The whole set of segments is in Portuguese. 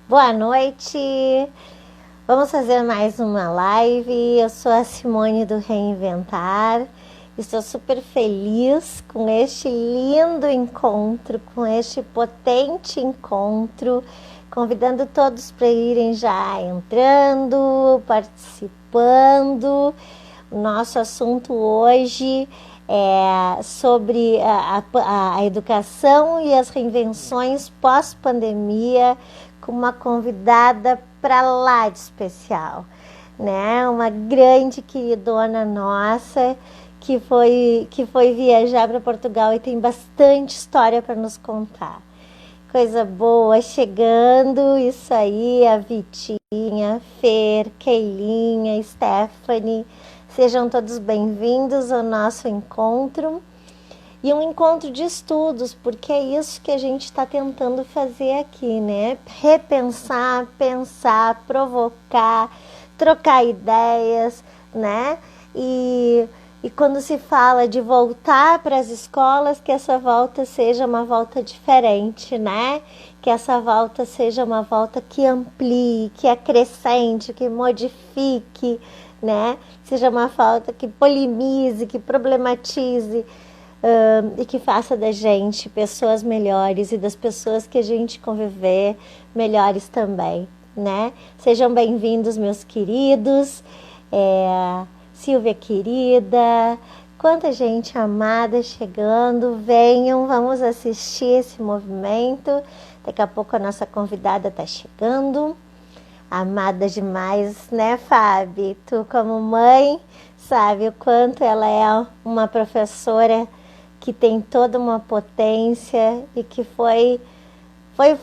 Boa noite! Vamos fazer mais uma live. Eu sou a Simone do Reinventar. Estou super feliz com este lindo encontro, com este potente encontro, convidando todos para irem já entrando, participando. O nosso assunto hoje é sobre a educação e as reinvenções pós-pandemia, com uma convidada para lá de especial, né? Uma grande queridona nossa que foi viajar para Portugal e tem bastante história para nos contar. Coisa boa chegando, isso aí, a Vitinha, Fer, Keilinha, Stephanie. Sejam todos bem-vindos ao nosso encontro. E um encontro de estudos, porque é isso que a gente está tentando fazer aqui, né? Repensar, pensar, provocar, trocar ideias, né? E quando se fala de voltar para as escolas, que essa volta seja uma volta diferente, né? Que essa volta seja uma volta que amplie, que acrescente, que modifique, né? Seja uma volta que polemize, que problematize, e que faça da gente pessoas melhores e das pessoas que a gente conviver melhores também, né? Sejam bem-vindos, meus queridos. Silvia querida, quanta gente amada chegando, venham, vamos assistir esse movimento. Daqui a pouco a nossa convidada está chegando. Amada demais, né, Fábio? Tu, como mãe, sabe o quanto ela é uma professora que tem toda uma potência e que foi, foi,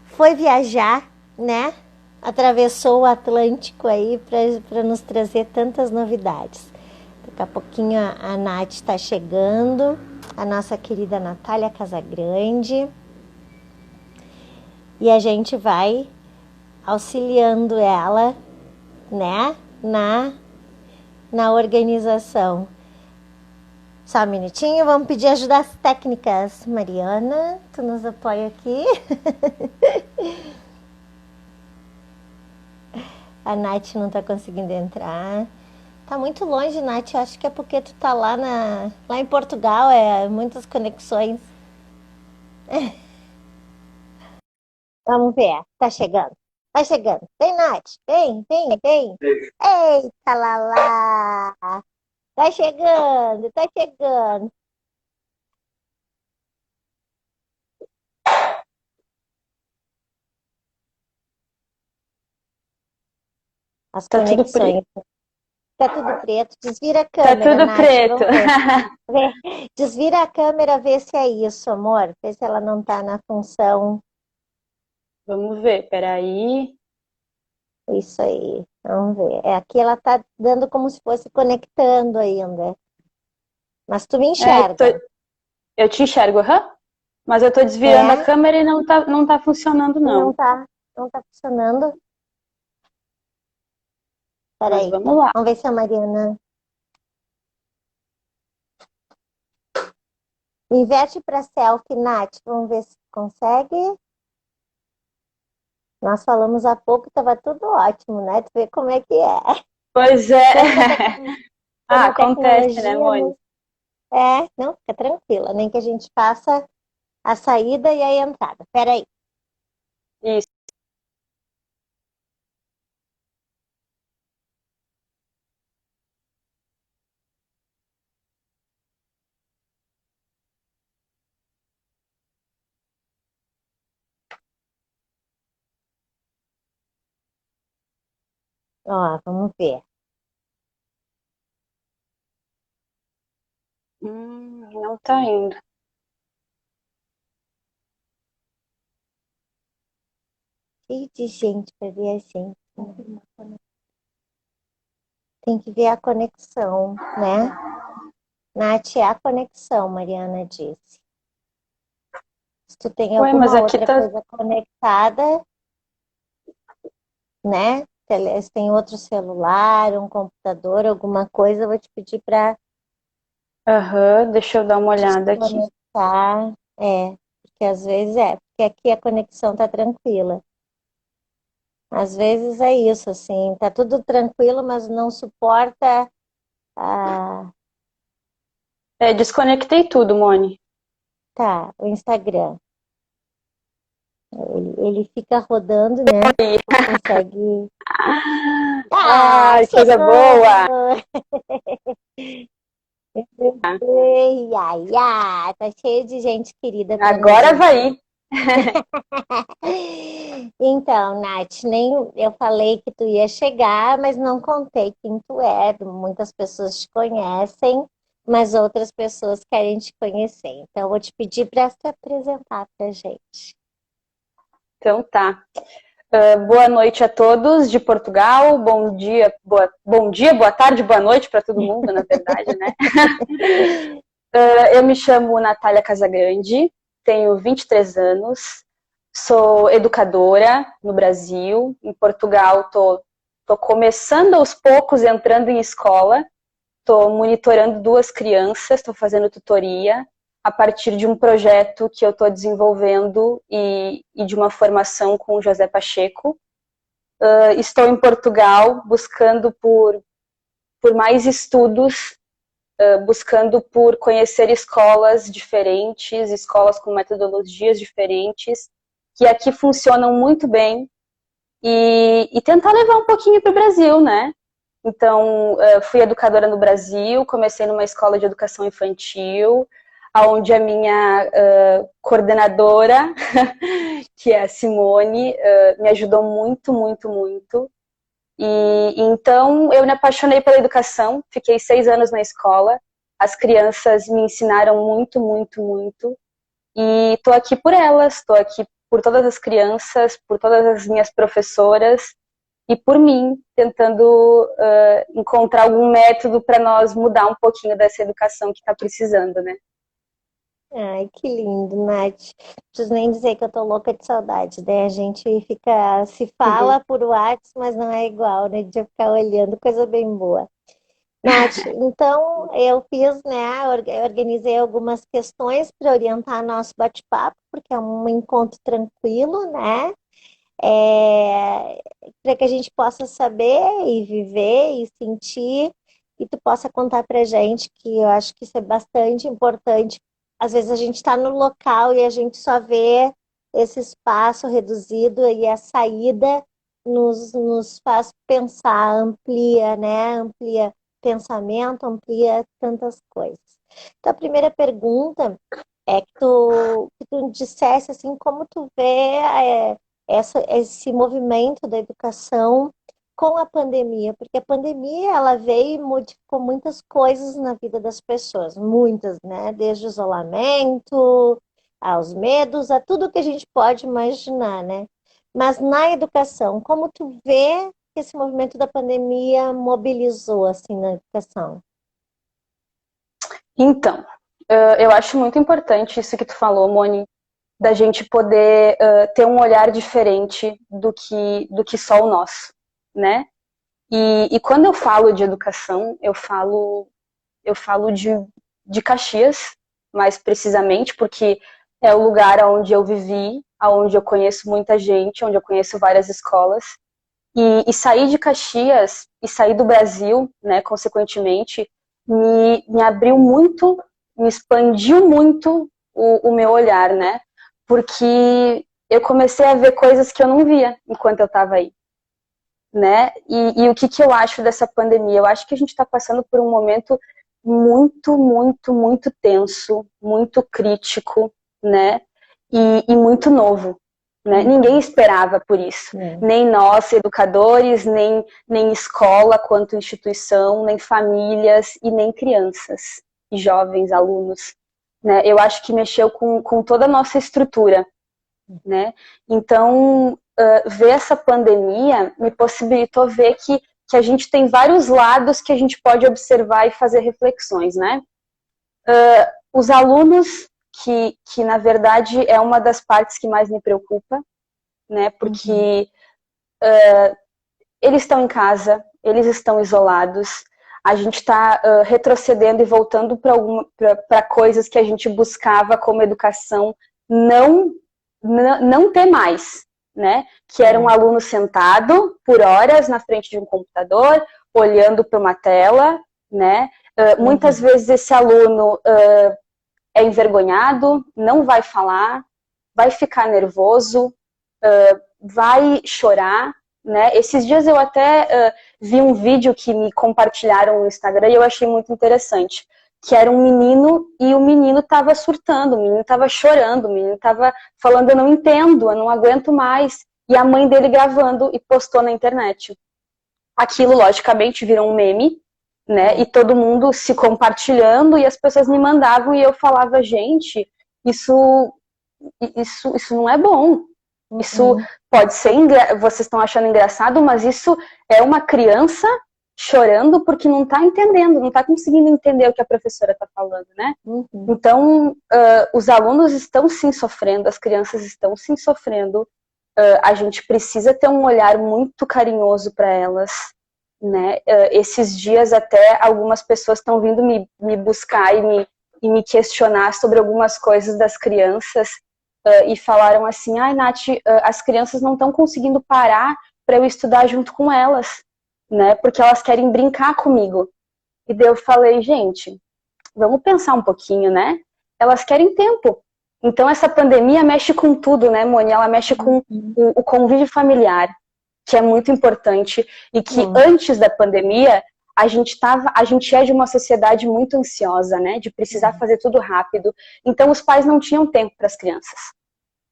foi viajar, né? Atravessou o Atlântico aí para nos trazer tantas novidades. Daqui a pouquinho a Nath está chegando, a nossa querida Natália Casagrande. E a gente vai auxiliando ela, né, na organização. Só um minutinho, vamos pedir ajuda às técnicas. Mariana, tu nos apoia aqui. A Nath não tá conseguindo entrar. Tá muito longe, Nath. Eu acho que é porque tu tá lá em Portugal, muitas conexões. Vamos ver, tá chegando. Tá chegando. Vem, Nath. Vem, vem, vem. Eita, Lala. Tá chegando, tá chegando. As Tá tudo conexões. preto. Tá tudo preto. Desvira a Tá câmera, tudo Nath. preto. Vamos ver. Desvira a câmera, vê se é isso, amor. Vê se ela não tá na função. Vamos ver, peraí. Isso aí. Vamos ver. Aqui ela tá dando como se fosse conectando ainda. Mas tu me É, enxerga. eu te enxergo, aham. Mas eu tô desvirando a É? câmera e não tá funcionando, Não não. tá. Não tá funcionando. Mas Peraí. vamos lá. Vamos ver se a Mariana. Inverte para selfie, Nath. Vamos ver se consegue. Nós falamos há pouco, estava tudo ótimo, né? Tu vê como é que é. Pois é. Quando a, quando Ah, a acontece, né, tecnologia Moni? nos... não, fica tranquila, nem que a gente faça a saída e a entrada. Peraí. Isso. Ó, vamos ver. Não tá indo. Cheio de gente para ver a gente. Tem que ver a conexão, né? Nath, é a conexão, Mariana disse. Se tu tem Ué, mas alguma aqui outra tá. coisa conectada, né? Se tem outro celular, um computador, alguma coisa, eu vou te pedir para Aham, deixa eu dar uma olhada aqui. desconectar. Porque às vezes porque aqui a conexão tá tranquila. Às vezes é isso, assim, tá tudo tranquilo, mas não suporta a, Desconectei tudo, Moni. tá, o Instagram. Ele fica rodando, né? Tu consegue. Ah, Ai, coisa boa! chegou! Ai, ai, ai, tá cheio de gente querida para nos Agora ouvir. vai. Então, Nath, nem eu falei que tu ia chegar, mas não contei quem tu é. Muitas pessoas te conhecem, mas outras pessoas querem te conhecer. Então, eu vou te pedir para se apresentar para gente. Então tá. Boa noite a todos de Portugal. Bom dia, boa tarde, boa noite para todo mundo, na verdade, né? Eu me chamo Natália Casagrande, tenho 23 anos, sou educadora no Brasil. Em Portugal, tô começando aos poucos, entrando em escola. Estou monitorando 2 crianças, estou fazendo tutoria a partir de um projeto que eu estou desenvolvendo e de uma formação com o José Pacheco. Estou em Portugal buscando por mais estudos, buscando por conhecer escolas diferentes, escolas com metodologias diferentes, que aqui funcionam muito bem, e tentar levar um pouquinho para o Brasil, né? Então, fui educadora no Brasil, comecei numa escola de educação infantil, onde a minha coordenadora, que é a Simone, me ajudou muito, muito, muito. E então eu me apaixonei pela educação, fiquei 6 anos na escola, as crianças me ensinaram muito, muito, muito, e estou aqui por elas, estou aqui por todas as crianças, por todas as minhas professoras, e por mim, tentando encontrar algum método para nós mudar um pouquinho dessa educação que está precisando, né? Ai, que lindo, Nath. Não preciso nem dizer que eu tô louca de saudade, né? A gente fica, se Uhum. fala por WhatsApp, mas não é igual, né? De ficar olhando, coisa bem boa. Nath, então eu fiz, né? Eu organizei algumas questões para orientar nosso bate-papo, porque é um encontro tranquilo, né? Para que a gente possa saber e viver e sentir, e tu possa contar para gente, que eu acho que isso é bastante importante. Às vezes a gente está no local e a gente só vê esse espaço reduzido e a saída nos faz pensar, amplia, né? Amplia pensamento, amplia tantas coisas. Então, a primeira pergunta é que tu dissesse assim, como tu vê esse movimento da educação com a pandemia, porque a pandemia ela veio e modificou muitas coisas na vida das pessoas, muitas, né? Desde o isolamento, aos medos, a tudo que a gente pode imaginar, né? Mas na educação, como tu vê que esse movimento da pandemia mobilizou assim na educação? Então, eu acho muito importante isso que tu falou, Moni, da gente poder ter um olhar diferente do que só o nosso, né? E quando eu falo de educação, eu falo de Caxias, mais precisamente, porque é o lugar onde eu vivi, onde eu conheço muita gente, onde eu conheço várias escolas. E sair de Caxias e sair do Brasil, né, consequentemente, me abriu muito, me expandiu muito o meu olhar, né? Porque eu comecei a ver coisas que eu não via enquanto eu estava aí, né? E o que eu acho dessa pandemia? Eu acho que a gente está passando por um momento muito, muito, muito tenso, muito crítico, né? E muito novo, né? Ninguém esperava por isso. É. Nem nós, educadores, nem escola quanto instituição, nem famílias e nem crianças e jovens, alunos. Né? Eu acho que mexeu com toda a nossa estrutura, né? Então, ver essa pandemia me possibilitou ver que a gente tem vários lados que a gente pode observar e fazer reflexões, né? Os alunos, que na verdade é uma das partes que mais me preocupa, né? Porque eles estão em casa, eles estão isolados, a gente está retrocedendo e voltando para coisas que a gente buscava como educação não ter mais, né? Que era um aluno sentado por horas na frente de um computador, olhando para uma tela, né? Muitas vezes esse aluno é envergonhado, não vai falar, vai ficar nervoso, vai chorar, né? Esses dias eu até vi um vídeo que me compartilharam no Instagram e eu achei muito interessante, que era um menino e o menino estava surtando, o menino estava chorando, o menino estava falando, eu não entendo, eu não aguento mais, e a mãe dele gravando e postou na internet. Aquilo, logicamente, virou um meme, né? E todo mundo se compartilhando e as pessoas me mandavam e eu falava, gente, isso não é bom. Isso pode ser, vocês estão achando engraçado, mas isso é uma criança chorando porque não está entendendo, não está conseguindo entender o que a professora está falando, né? Então, os alunos estão sim sofrendo, as crianças estão sim sofrendo. A gente precisa ter um olhar muito carinhoso para elas, né? Esses dias até algumas pessoas estão vindo me buscar e me questionar sobre algumas coisas das crianças e falaram assim, ai Nath, as crianças não estão conseguindo parar para eu estudar junto com elas, né? Porque elas querem brincar comigo. E daí eu falei, gente, vamos pensar um pouquinho, né? Elas querem tempo. Então essa pandemia mexe com tudo, né, Moni? Ela mexe com o convívio familiar, que é muito importante, e que antes da pandemia a gente é de uma sociedade muito ansiosa, né, de precisar fazer tudo rápido. Então os pais não tinham tempo para as crianças,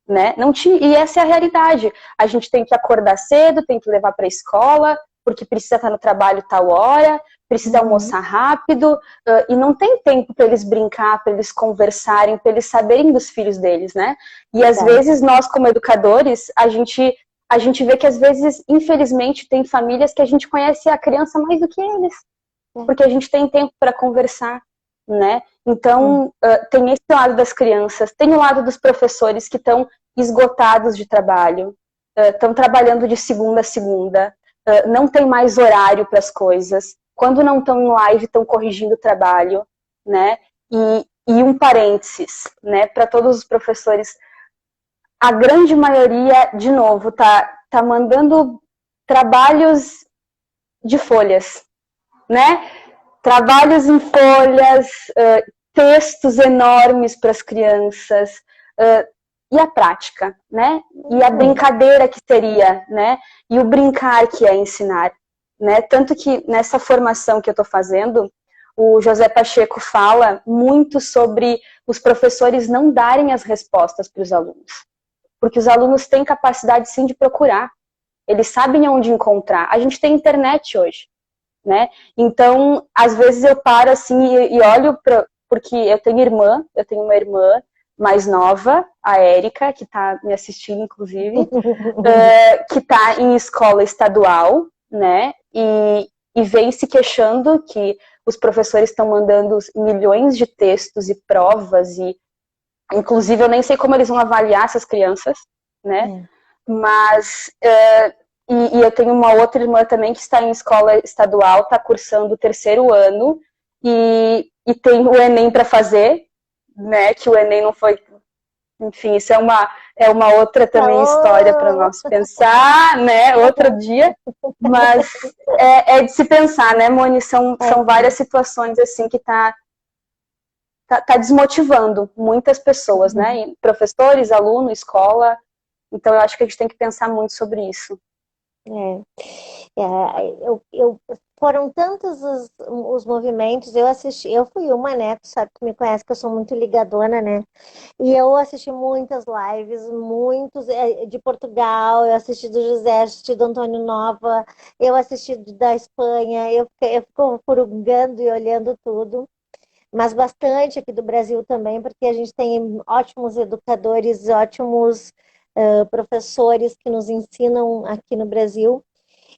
né? Não tinha, e essa é a realidade. A gente tem que acordar cedo, tem que levar para a escola, porque precisa estar no trabalho tal hora, precisa almoçar rápido, e não tem tempo para eles brincar, para eles conversarem, para eles saberem dos filhos deles, né? E às vezes nós, como educadores, a gente vê que às vezes, infelizmente, tem famílias que a gente conhece a criança mais do que eles, porque a gente tem tempo para conversar, né? Então, tem esse lado das crianças, tem o lado dos professores que estão esgotados de trabalho, estão trabalhando de segunda a segunda, não tem mais horário para as coisas. Quando não estão em live, estão corrigindo o trabalho, né? E um parênteses, né? Para todos os professores, a grande maioria, de novo, tá mandando trabalhos de folhas, né? Trabalhos em folhas, textos enormes para as crianças, e a prática, né? E a brincadeira que seria, né? E o brincar que é ensinar, né? Tanto que nessa formação que eu estou fazendo, o José Pacheco fala muito sobre os professores não darem as respostas para os alunos, porque os alunos têm capacidade sim de procurar, eles sabem onde encontrar. A gente tem internet hoje, né? Então, às vezes eu paro assim e olho porque eu tenho uma irmã mais nova, a Érica, que está me assistindo, inclusive, que está em escola estadual, né? E vem se queixando que os professores estão mandando milhões de textos e provas, e inclusive eu nem sei como eles vão avaliar essas crianças, né? Mas e eu tenho uma outra irmã também que está em escola estadual, está cursando o terceiro ano e tem o Enem para fazer, né? Que o Enem não foi. Enfim, isso é uma outra também história para nós pensar, né? Outro dia. Mas é de se pensar, né, Moni? São várias situações assim que tá desmotivando muitas pessoas, né? Professores, aluno, escola. Então eu acho que a gente tem que pensar muito sobre isso. Foram tantos os movimentos, eu assisti, eu fui uma, né, tu sabe que me conhece que eu sou muito ligadona, né, e eu assisti muitas lives, muitos de Portugal, eu assisti do José, assisti do Antônio Nova, eu assisti da Espanha, eu fico furugando e olhando tudo, mas bastante aqui do Brasil também, porque a gente tem ótimos educadores, ótimos professores que nos ensinam aqui no Brasil.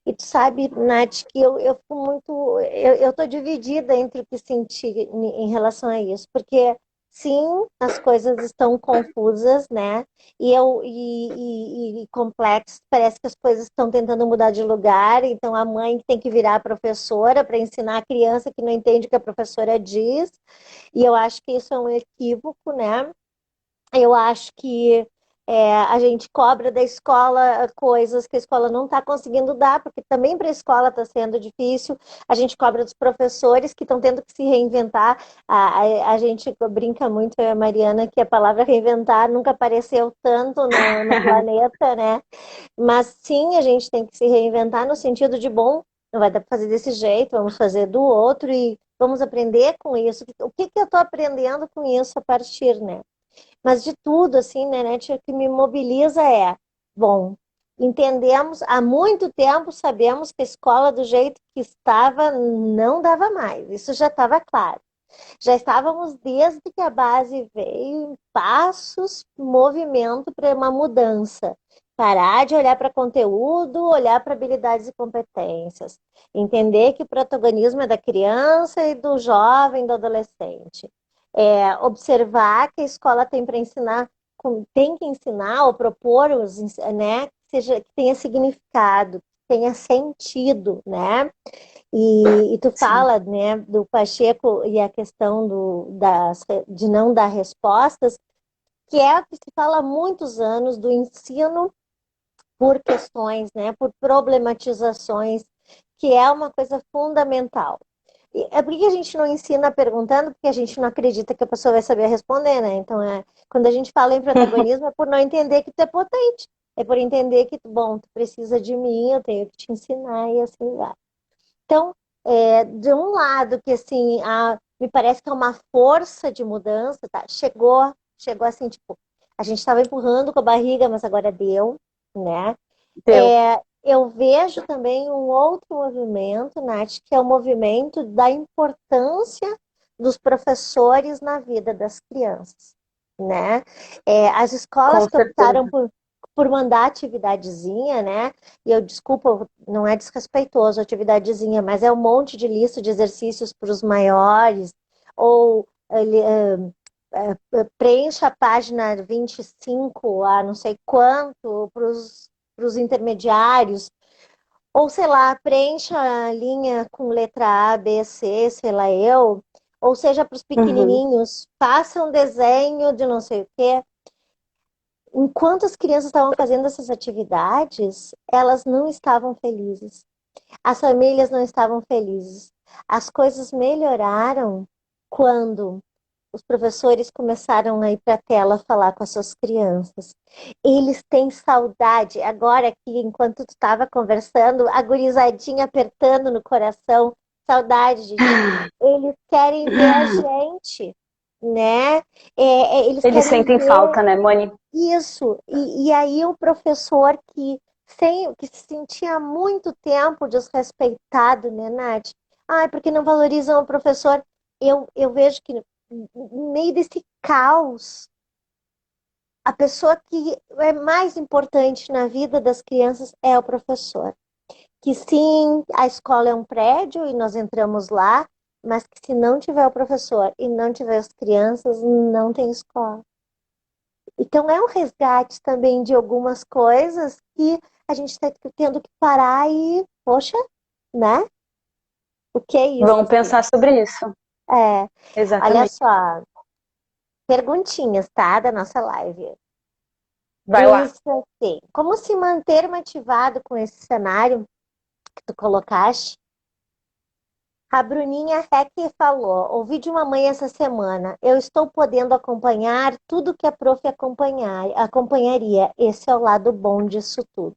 E tu sabe, Nath, que eu fico muito. Eu tô dividida entre o que sentir em relação a isso, porque sim, as coisas estão confusas, né? E complexas, parece que as coisas estão tentando mudar de lugar, então a mãe tem que virar professora para ensinar a criança que não entende o que a professora diz, e eu acho que isso é um equívoco, né? Eu acho que A gente cobra da escola coisas que a escola não está conseguindo dar, porque também para a escola está sendo difícil. A gente cobra dos professores que estão tendo que se reinventar. A gente brinca muito, eu e a Mariana, que a palavra reinventar nunca apareceu tanto no planeta, né? Mas sim, a gente tem que se reinventar no sentido de, bom, não vai dar para fazer desse jeito, vamos fazer do outro e vamos aprender com isso. O que que eu estou aprendendo com isso a partir, né? Mas de tudo, assim, né, Net, o que me mobiliza bom, entendemos, há muito tempo sabemos que a escola do jeito que estava não dava mais, isso já estava claro. Já estávamos desde que a base veio em passos, movimento para uma mudança. Parar de olhar para conteúdo, olhar para habilidades e competências. Entender que o protagonismo é da criança e do jovem, do adolescente. Observar que a escola tem para ensinar, tem que ensinar ou propor, né, que tenha significado, que tenha sentido, né? E tu Sim. fala, né, do Pacheco e a questão de não dar respostas, que é o que se fala há muitos anos do ensino por questões, né, por problematizações, que é uma coisa fundamental. E é porque a gente não ensina perguntando, porque a gente não acredita que a pessoa vai saber responder, né? Então, quando a gente fala em protagonismo, é por não entender que tu é potente. É por entender que, bom, tu precisa de mim, eu tenho que te ensinar e assim vai. Então, de um lado que assim, me parece que é uma força de mudança, tá? Chegou assim, tipo, a gente estava empurrando com a barriga, mas agora deu, né? Deu. Eu vejo também um outro movimento, Nath, que é o movimento da importância dos professores na vida das crianças, né? As escolas Com que optaram certeza. por mandar atividadezinha, né? E eu, desculpa, não é desrespeitoso a atividadezinha, mas é um monte de lista de exercícios para os maiores, ou preencha a página 25 a não sei quanto para os intermediários, ou sei lá, preencha a linha com letra A, B, C, sei lá eu, ou seja, para os Uhum. pequenininhos, faça um desenho de não sei o quê. Enquanto as crianças estavam fazendo essas atividades, elas não estavam felizes. As famílias não estavam felizes. As coisas melhoraram quando os professores começaram a ir para a tela falar com as suas crianças. Eles têm saudade. Agora aqui, enquanto tu estava conversando, a gurizadinha apertando no coração, saudade de ti. Eles querem ver a gente, né? Eles Eles querem sentem ver falta, né, Moni? isso. E aí o professor que se sentia há muito tempo desrespeitado, né, Nath? Ai, porque não valorizam o professor. Eu vejo que no meio desse caos, a pessoa que é mais importante na vida das crianças é o professor. Que sim, a escola é um prédio e nós entramos lá, mas que se não tiver o professor e não tiver as crianças, não tem escola. Então é um resgate também de algumas coisas que a gente está tendo que parar e, poxa, né? O que é isso? Vamos pensar sobre isso. É, olha Exatamente. só, perguntinhas, tá? Da nossa live. Vai lá. Diz assim, como se manter motivado com esse cenário que tu colocaste? A Bruninha Heck falou, ouvi de uma mãe essa semana, eu estou podendo acompanhar tudo que a prof acompanharia. Esse é o lado bom disso tudo.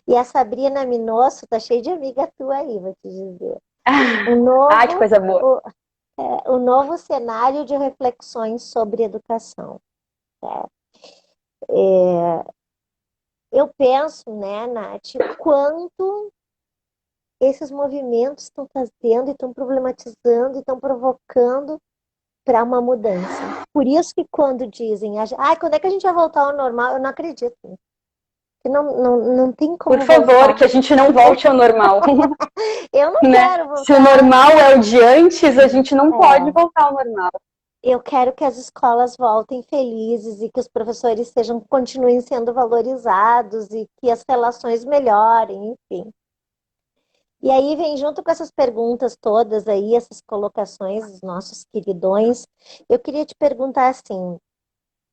E a Sabrina Minosso tá cheia de amiga tua aí, vou te dizer. O Ah, que novo, coisa boa. o, o novo cenário de reflexões sobre educação. Né? Eu penso, né, Nath, quanto esses movimentos estão fazendo e estão problematizando e estão provocando para uma mudança. Por isso que quando dizem, quando é que a gente vai voltar ao normal? Eu não acredito. Que não tem Por como favor, voltar. que a gente não volte ao normal, Eu não né? quero Se o voltar. normal é o de antes, a gente não pode É, voltar ao normal. eu quero que as escolas voltem felizes e que os professores continuem sendo valorizados e que as relações melhorem, enfim. E aí vem junto com essas perguntas todas aí, essas colocações dos nossos queridões, eu queria te perguntar assim,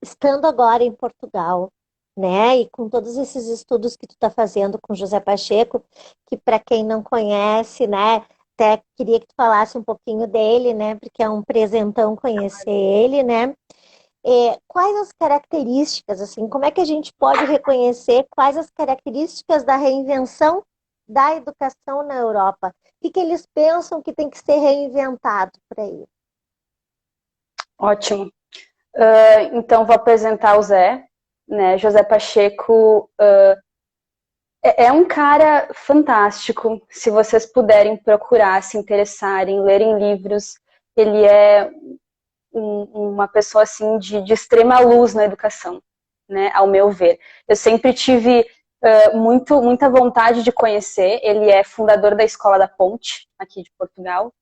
estando agora em Portugal, né, e com todos esses estudos que tu está fazendo com José Pacheco, que para quem não conhece, né, até queria que tu falasse um pouquinho dele, né, porque é um presentão conhecer ele, né. Quais as características, assim, como é que a gente pode reconhecer quais as características da reinvenção da educação na Europa? O que eles pensam que tem que ser reinventado para ele? Ótimo. Então, vou apresentar o Zé, né? José Pacheco é um cara fantástico. Se vocês puderem procurar, se interessarem, lerem livros, ele é uma pessoa assim de extrema luz na educação, né? Ao meu ver. Eu sempre tive muita vontade de conhecer. Ele é fundador da Escola da Ponte, aqui de Portugal,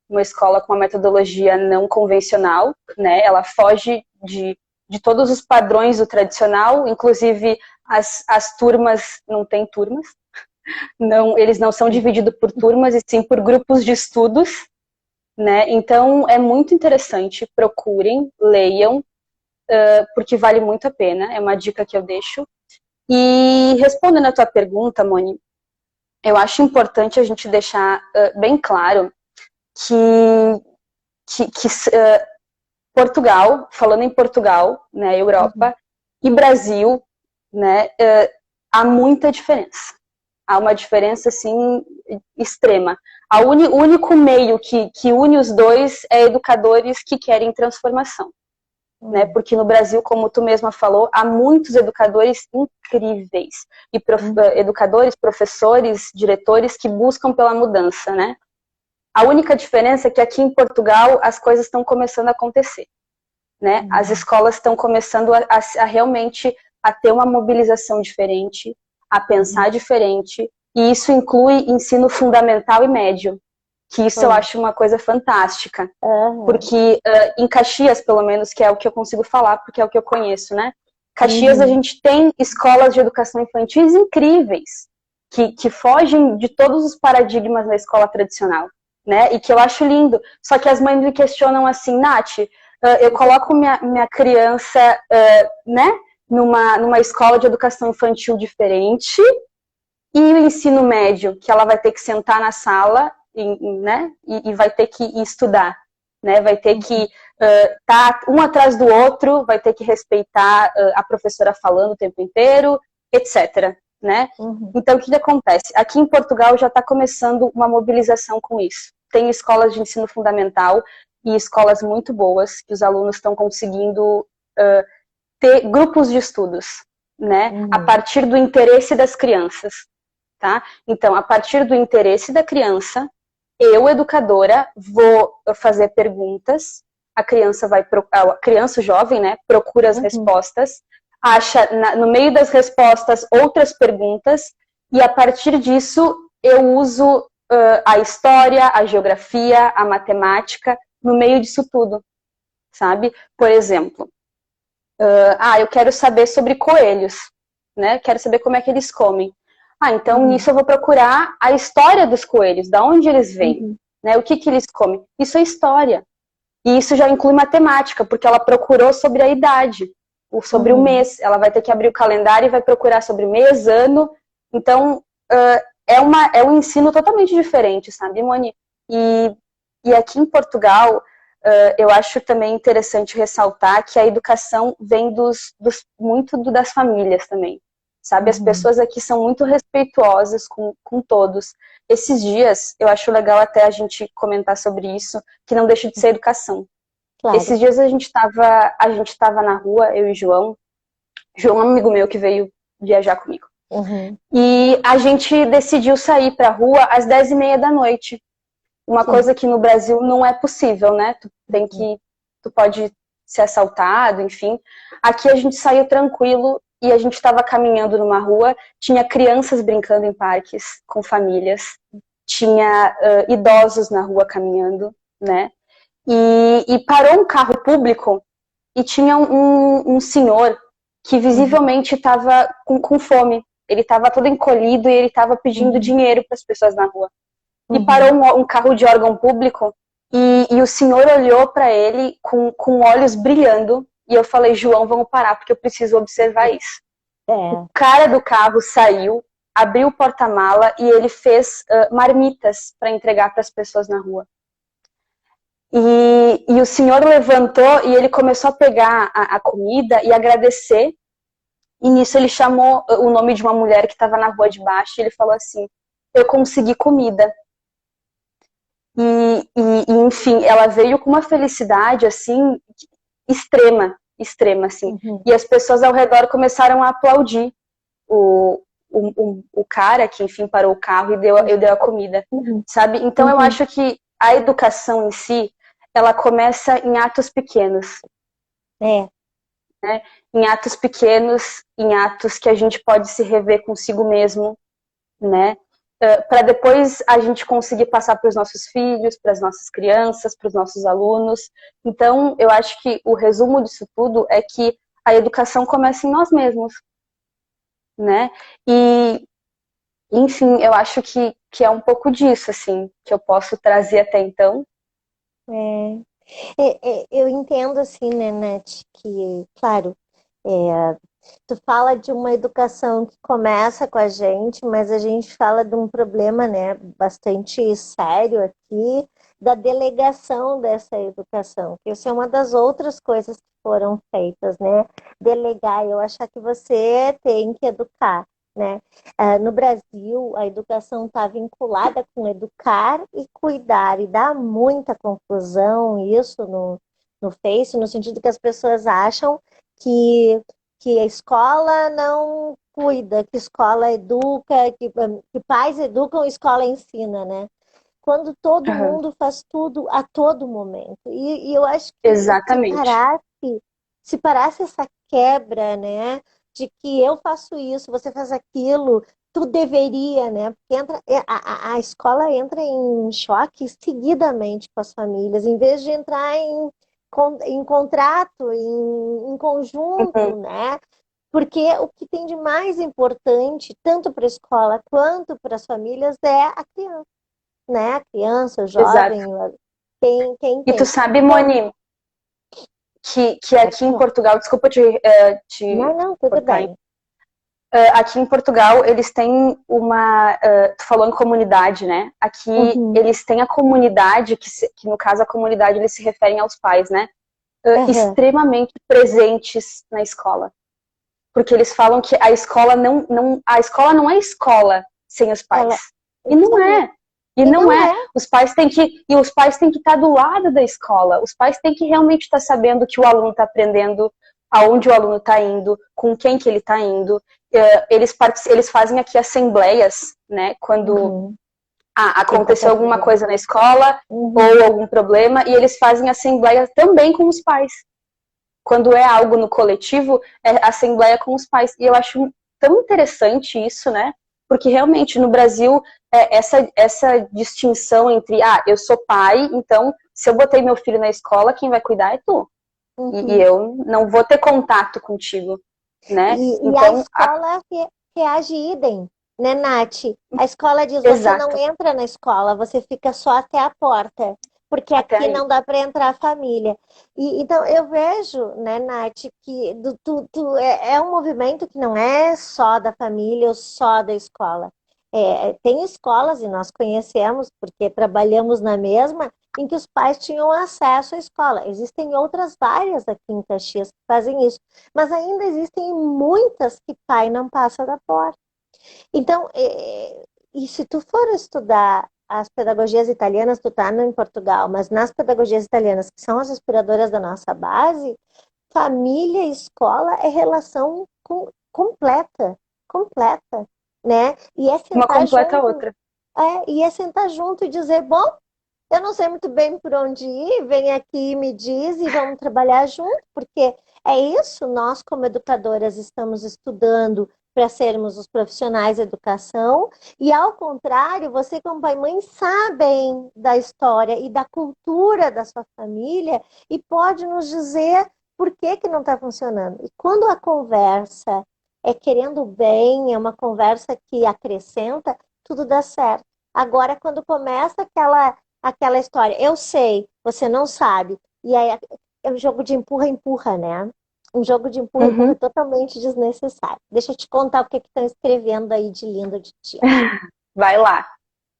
uma escola com uma metodologia não convencional, né? Ela foge de todos os padrões do tradicional, inclusive as turmas, não tem turmas, não, eles não são divididos por turmas, e sim por grupos de estudos, né? Então é muito interessante, procurem, leiam, porque vale muito a pena, é uma dica que eu deixo. E respondendo a tua pergunta, Moni, eu acho importante a gente deixar bem claro que Portugal, falando em Portugal, né, Europa, e Brasil, né, há muita diferença. Há uma diferença, assim, extrema. O único meio que une os dois é educadores que querem transformação. Né? Porque no Brasil, como tu mesma falou, há muitos educadores incríveis. E educadores, professores, diretores que buscam pela mudança, né? A única diferença é que aqui em Portugal as coisas estão começando a acontecer, né? As escolas estão começando a realmente a ter uma mobilização diferente, a pensar diferente, e isso inclui ensino fundamental e médio, que isso eu acho uma coisa fantástica, porque em Caxias, pelo menos, que é o que eu consigo falar, porque é o que eu conheço, né? Caxias a gente tem escolas de educação infantil incríveis, que fogem de todos os paradigmas da escola tradicional, né? E que eu acho lindo. Só que as mães me questionam assim, Nath, eu coloco minha criança, né, numa escola de educação infantil diferente, e o ensino médio, que ela vai ter que sentar na sala, né, e vai ter que estudar, né, vai ter que estar um atrás do outro, vai ter que respeitar a professora falando o tempo inteiro, etc. Né? Então, o que acontece? Aqui em Portugal já está começando uma mobilização com isso. Tem escolas de ensino fundamental e escolas muito boas, que os alunos estão conseguindo ter grupos de estudos, né? A partir do interesse das crianças. Tá? Então, a partir do interesse da criança, eu, educadora, vou fazer perguntas, a criança, o jovem, né, procura as respostas, acha no meio das respostas outras perguntas, e a partir disso eu uso a história, a geografia, a matemática, no meio disso tudo, sabe? Por exemplo, eu quero saber sobre coelhos, né? Quero saber como é que eles comem. Então nisso eu vou procurar a história dos coelhos, da onde eles vêm, né? O que eles comem. Isso é história. E isso já inclui matemática, porque ela procurou sobre a idade, sobre o mês. Ela vai ter que abrir o calendário e vai procurar sobre mês, ano. Então, é um ensino totalmente diferente, sabe, Moni? E aqui em Portugal, eu acho também interessante ressaltar que a educação vem muito das famílias também. Sabe, as pessoas aqui são muito respeituosas com todos. Esses dias, eu acho legal até a gente comentar sobre isso, que não deixa de ser educação. Claro. Esses dias a gente tava na rua, eu e João. João é um amigo meu que veio viajar comigo. E a gente decidiu sair pra rua às 10h30 da noite. Uma coisa que no Brasil não é possível, né? Tu pode ser assaltado, enfim. Aqui a gente saiu tranquilo e a gente estava caminhando numa rua, tinha crianças brincando em parques com famílias, tinha idosos na rua caminhando, né? E parou um carro público e tinha um senhor que visivelmente estava com fome. Ele estava todo encolhido e ele estava pedindo dinheiro para as pessoas na rua. E parou um carro de órgão público e o senhor olhou para ele com olhos brilhando E eu falei, João, vamos parar, porque eu preciso observar isso. É. O cara do carro saiu, abriu o porta-mala e ele fez marmitas para entregar para as pessoas na rua. E o senhor levantou e ele começou a pegar a comida e agradecer. E nisso ele chamou o nome de uma mulher que estava na rua de baixo e ele falou assim, eu consegui comida. Enfim, ela veio com uma felicidade, assim, extrema, assim. Uhum. E as pessoas ao redor começaram a aplaudir o cara que, enfim, parou o carro e deu a comida, sabe? Então eu acho que a educação em si, ela começa em atos pequenos. É. Né? Em atos pequenos, em atos que a gente pode se rever consigo mesmo, né? Para depois a gente conseguir passar para os nossos filhos, para as nossas crianças, para os nossos alunos. Então, eu acho que o resumo disso tudo é que a educação começa em nós mesmos, né? E, enfim, eu acho que é um pouco disso, assim, que eu posso trazer até então. Eu entendo, assim, né, Nath, que, claro, tu fala de uma educação que começa com a gente, mas a gente fala de um problema, né, bastante sério aqui, da delegação dessa educação. Isso é uma das outras coisas que foram feitas, né? Delegar, eu achar que você tem que educar, né? No Brasil, a educação está vinculada com educar e cuidar, e dá muita confusão isso no Face, no sentido que as pessoas acham que a escola não cuida, que a escola educa, que pais educam, a escola ensina, né? Quando todo mundo faz tudo a todo momento. E eu acho que Exatamente. se parasse essa quebra, né? De que eu faço isso, você faz aquilo, tu deveria, né? Porque a escola entra em choque seguidamente com as famílias, em vez de entrar em contrato, em conjunto, né? Porque o que tem de mais importante, tanto para a escola quanto para as famílias, é a criança, né? A criança, o Exato. jovem, quem E tu tem. sabe, Então, Moni, que aqui em Portugal, desculpa te não, tudo cortar, bem. aqui em Portugal, eles têm uma. Tu falou em comunidade, né? Aqui eles têm a comunidade, que no caso a comunidade eles se referem aos pais, né? Extremamente presentes na escola. Porque eles falam que a escola a escola não é escola sem os pais. E não é. E não é. Os pais têm que estar do lado da escola. Os pais têm que realmente estar sabendo que o aluno está aprendendo, aonde o aluno está indo, com quem que ele está indo. Eles fazem aqui assembleias, né? Quando aconteceu alguma coisa na escola ou algum problema, e eles fazem assembleia também com os pais. Quando é algo no coletivo, é assembleia com os pais. E eu acho tão interessante isso, né? Porque realmente no Brasil, essa distinção entre, eu sou pai, então se eu botei meu filho na escola, quem vai cuidar é tu. E eu não vou ter contato contigo, né? E a escola reage idem, né, Nath? A escola diz, você não entra na escola, você fica só até a porta, porque aqui não dá para entrar a família. Então, eu vejo, né, Nath, que é um movimento que não é só da família ou só da escola. Tem escolas, e nós conhecemos, porque trabalhamos na mesma, em que os pais tinham acesso à escola. Existem outras várias aqui em Caxias que fazem isso, mas ainda existem muitas que pai não passa da porta. Então, e se tu for estudar as pedagogias italianas, tu tá em Portugal, mas nas pedagogias italianas, que são as inspiradoras da nossa base, família e escola é relação completa, né? E é sentar uma completa junto, outra. E é sentar junto e dizer, bom, eu não sei muito bem por onde ir, vem aqui e me diz e vamos trabalhar junto, porque é isso, nós como educadoras estamos estudando para sermos os profissionais da educação, e ao contrário, você como pai e mãe sabem da história e da cultura da sua família e pode nos dizer por que não está funcionando. E quando a conversa é querendo bem, é uma conversa que acrescenta, tudo dá certo. Agora, quando começa aquela história, eu sei, você não sabe. E aí é um jogo de empurra-empurra, né? Um jogo de empurra-empurra totalmente desnecessário. Deixa eu te contar o que estão escrevendo aí de lindo de ti. Vai lá.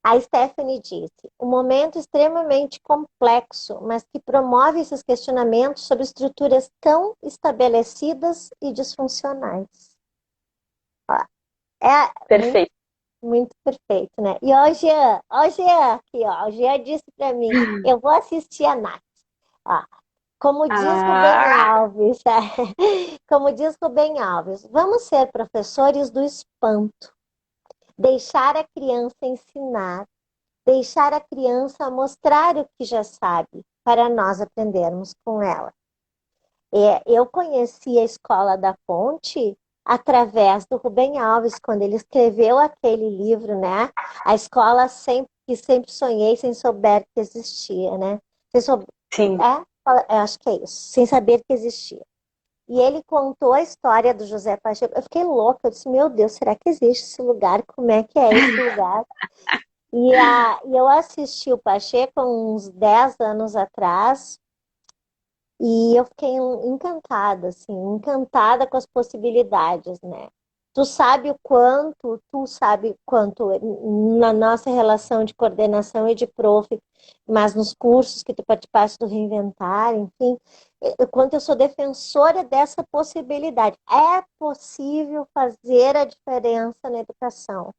A Stephanie disse: um momento extremamente complexo, mas que promove esses questionamentos sobre estruturas tão estabelecidas e disfuncionais. Ó, é muito, Perfeito. muito perfeito, né? E ó, o Jean aqui, ó. O Jean disse para mim: eu vou assistir a Nath. Ó, como diz Rubem Alves, como diz Rubem Alves, vamos ser professores do espanto, deixar a criança ensinar, deixar a criança mostrar o que já sabe, para nós aprendermos com ela. Eu conheci a Escola da Ponte através do Rubem Alves, quando ele escreveu aquele livro, né? A escola que sempre sonhei sem souber que existia, né? Sim. Acho que é isso, sem saber que existia. E ele contou a história do José Pacheco. Eu fiquei louca, eu disse, meu Deus, será que existe esse lugar? Como é que é esse lugar? E eu assisti o Pacheco uns 10 anos atrás e eu fiquei encantada, assim, encantada com as possibilidades, né? Tu sabe quanto na nossa relação de coordenação e de prof, mas nos cursos que tu participaste do Reinventar, enfim, quanto eu sou defensora dessa possibilidade. É possível fazer a diferença na educação,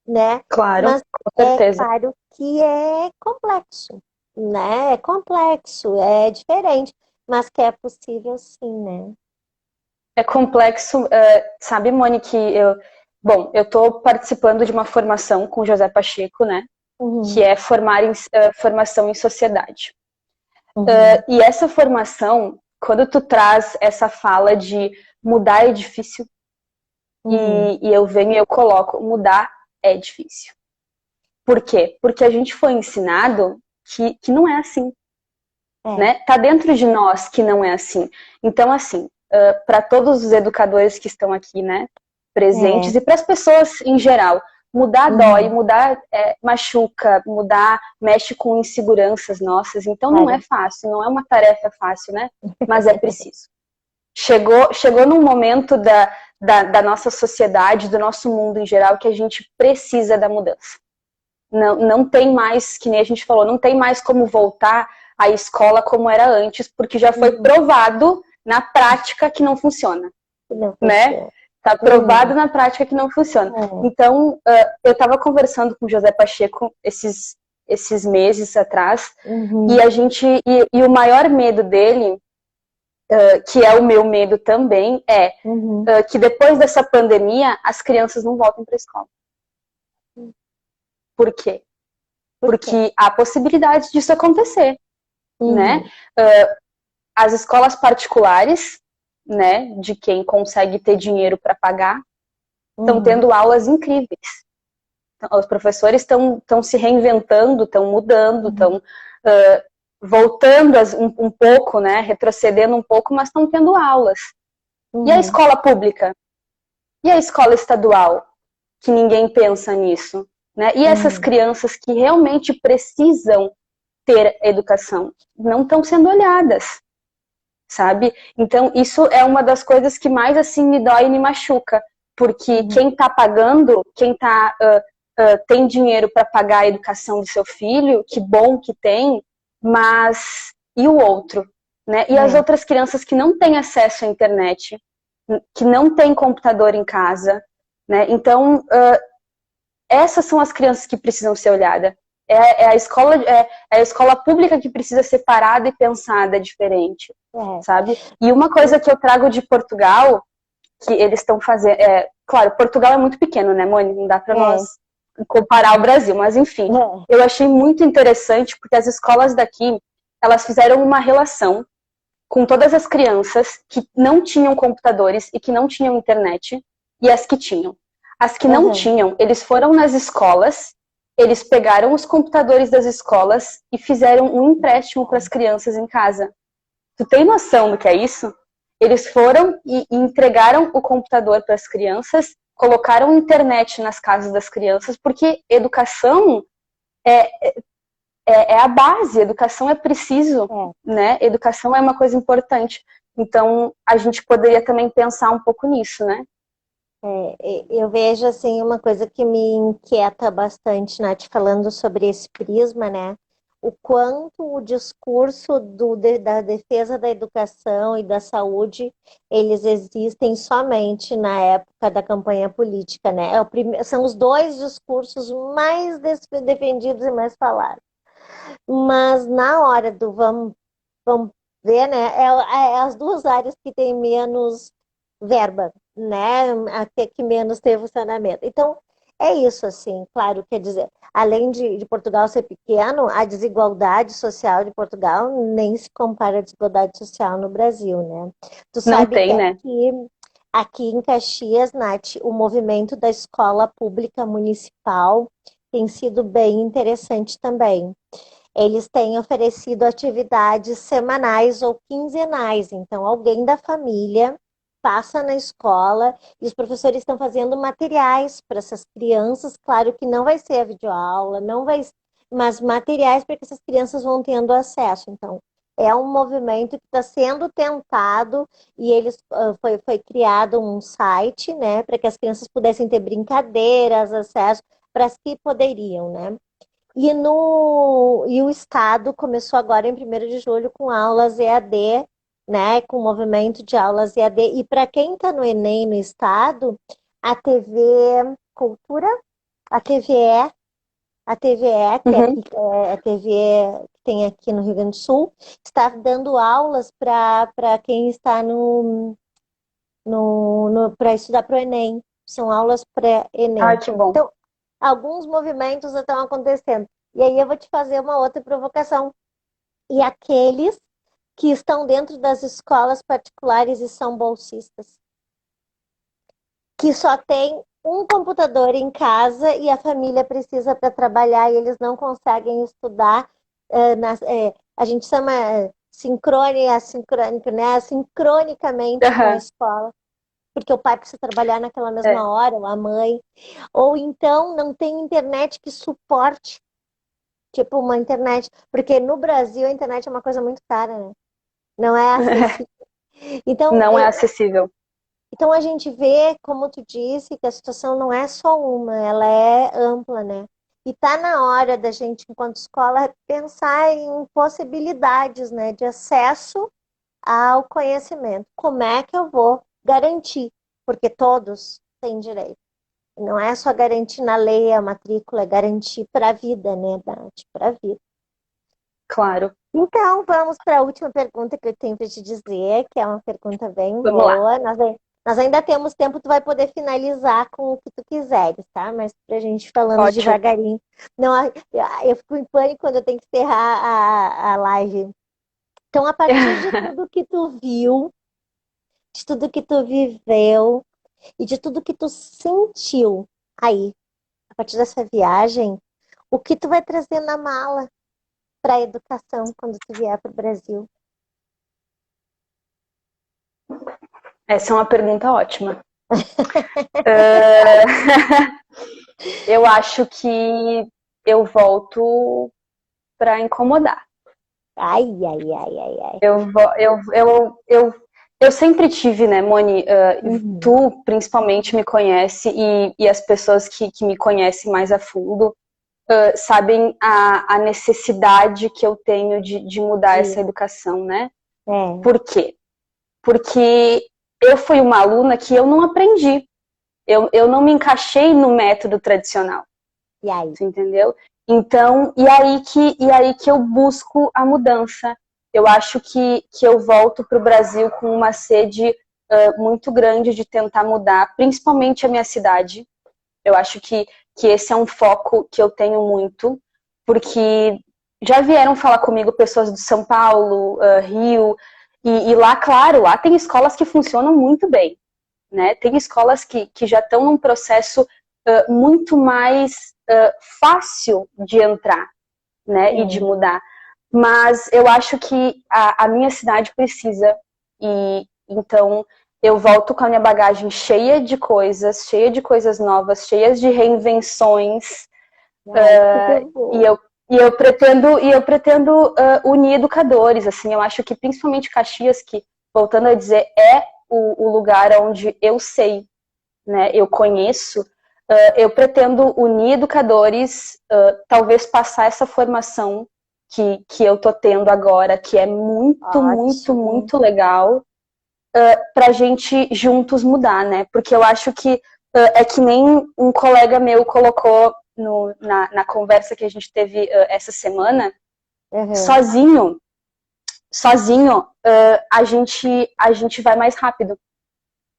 né? Claro, Mas com é certeza. claro que é complexo, né? É complexo, é diferente, mas que é possível sim, né? É complexo, sabe, Monique, eu estou participando de uma formação com o José Pacheco, né, que Uhum, é formação em sociedade. uhum, E essa formação, quando tu traz essa fala de mudar é difícil, uhum. e eu venho e eu coloco, mudar é difícil. Por quê? Porque a gente foi ensinado que não é assim, É. né? Tá dentro de nós que não é assim. Então, assim, para todos os educadores que estão aqui, né, É. presentes, e para as pessoas em geral, mudar dói, Uhum. mudar machuca, mudar mexe com inseguranças nossas. Então, não é Claro. fácil, não é uma tarefa fácil, né? Mas é preciso. Chegou num momento da nossa sociedade, do nosso mundo em geral, que a gente precisa da mudança. Não tem mais, que nem a gente falou, não tem mais como voltar à escola como era antes, porque já foi Uhum. provado na prática que não funciona, Não né? funciona. Tá provado Uhum. na prática que não funciona. É. Então, eu estava conversando com o José Pacheco esses meses atrás, e Uhum. o maior medo dele, que é o meu medo também, é Uhum. que depois dessa pandemia as crianças não voltem para a escola. Por quê? Por quê? Porque há possibilidade disso acontecer, né? Uhum. As escolas particulares, né, de quem consegue ter dinheiro para pagar, estão Uhum. tendo aulas incríveis. Então, os professores estão se reinventando, estão mudando, Uhum. estão voltando um pouco, né, retrocedendo um pouco, mas estão tendo aulas. E a Uhum. escola pública? E a escola estadual? Que ninguém pensa nisso, né? E essas Uhum. crianças que realmente precisam ter educação não estão sendo olhadas, sabe? Então isso é uma das coisas que mais assim me dói e me machuca, porque Uhum. quem está pagando, quem tem dinheiro para pagar a educação do seu filho, que bom que tem, mas e o outro, né? E as É. outras crianças que não têm acesso à internet, que não têm computador em casa, né? Então essas são as crianças que precisam ser olhadas. É a escola pública que precisa ser parada e pensada diferente, É. sabe? E uma coisa que eu trago de Portugal, que eles estão fazendo... claro, Portugal é muito pequeno, né, Mônica? Não dá para nós É. comparar o Brasil, mas enfim. É. Eu achei muito interessante, porque as escolas daqui, elas fizeram uma relação com todas as crianças que não tinham computadores e que não tinham internet, e as que tinham. As que não Uhum. tinham, eles foram nas escolas, eles pegaram os computadores das escolas e fizeram um empréstimo para as crianças em casa. Tu tem noção do que é isso? Eles foram e entregaram o computador para as crianças, colocaram internet nas casas das crianças, porque educação é, é a base, educação é preciso, É. né? Educação é uma coisa importante. Então, a gente poderia também pensar um pouco nisso, né? Eu vejo assim uma coisa que me inquieta bastante, Nath, falando sobre esse prisma, né? O quanto o discurso da defesa da educação e da saúde, eles existem somente na época da campanha política, né? São os dois discursos mais defendidos e mais falados. Mas na hora do vamos ver, né? É as duas áreas que têm menos verba, né? Até que menos tem funcionamento. Então, é isso, assim, claro, quer dizer, além de Portugal ser pequeno, a desigualdade social de Portugal nem se compara à desigualdade social no Brasil, né? Tu Não sabe que tem, né? aqui em Caxias, Nath, o movimento da escola pública municipal tem sido bem interessante também. Eles têm oferecido atividades semanais ou quinzenais. Então, alguém da família passa na escola e os professores estão fazendo materiais para essas crianças. Claro que não vai ser a videoaula, não vai, mas materiais para que essas crianças vão tendo acesso. Então, é um movimento que está sendo tentado e foi criado um site, né, para que as crianças pudessem ter brincadeiras, acesso para as que poderiam, né? E o Estado começou agora em 1º de julho com aulas EAD, né? Com o movimento de aulas EAD. E para quem está no Enem no Estado, a TV Cultura, a TVE, a TVE, que é Uhum. aqui, a TVE que tem aqui no Rio Grande do Sul, está dando aulas para quem está para estudar para o Enem. São aulas Ai, pré-Enem. que bom. Então, alguns movimentos estão acontecendo. E aí eu vou te fazer uma outra provocação. E aqueles que estão dentro das escolas particulares e são bolsistas, que só tem um computador em casa e a família precisa para trabalhar e eles não conseguem estudar, a gente chama sincrônica, né? Sincronicamente com a Aham. escola, porque o pai precisa trabalhar naquela É. mesma hora, ou a mãe, ou então não tem internet que suporte, tipo uma internet, porque no Brasil a internet é uma coisa muito cara, né? Não é acessível. Então, Não é acessível. então a gente vê, como tu disse, que a situação não é só uma, ela é ampla, né? E tá na hora da gente, enquanto escola, pensar em possibilidades, né, de acesso ao conhecimento. Como é que eu vou garantir? Porque todos têm direito. Não é só garantir na lei a matrícula, é garantir para a vida, né, Nath? Para a vida. Claro. Então, vamos para a última pergunta que eu tenho para te dizer, que é uma pergunta bem Vamos lá. boa. Nós ainda temos tempo, tu vai poder finalizar com o que tu quiseres, tá? Mas para a gente ir falando Ótimo. devagarinho. Não, eu fico em pânico quando eu tenho que encerrar a live. Então, a partir de tudo que tu viu, de tudo que tu viveu e de tudo que tu sentiu aí, a partir dessa viagem, o que tu vai trazer na mala para a educação quando tu vier para o Brasil? Essa é uma pergunta ótima. Eu acho que eu volto para incomodar. Ai, ai, ai, ai, ai. Eu sempre tive, né, Moni? Uhum. Tu principalmente me conhece e as pessoas que me conhecem mais a fundo sabem a necessidade que eu tenho de mudar essa educação, né? É. Por quê? Porque eu fui uma aluna que eu não aprendi. Eu não me encaixei no método tradicional. E aí? Você entendeu? Então, e aí que eu busco a mudança. Eu acho que eu volto para o Brasil com uma sede muito grande de tentar mudar, principalmente a minha cidade. Eu acho que esse é um foco que eu tenho muito, porque já vieram falar comigo pessoas de São Paulo, Rio, e lá, claro, lá tem escolas que funcionam muito bem, né? Tem escolas que já estão num processo muito mais fácil de entrar, né? E de É. mudar. Mas eu acho que a minha cidade precisa, e então eu volto com a minha bagagem cheia de coisas novas, cheias de reinvenções, Ai, tudo e bom. eu pretendo unir educadores, assim, eu acho que principalmente Caxias, que voltando a dizer, é o lugar onde eu sei, né, eu conheço, eu pretendo unir educadores, talvez passar essa formação que eu tô tendo agora, que é muito, muito, muito legal, para a gente juntos mudar, né? Porque eu acho que é que nem um colega meu colocou na conversa que a gente teve essa semana, sozinho a gente vai mais rápido,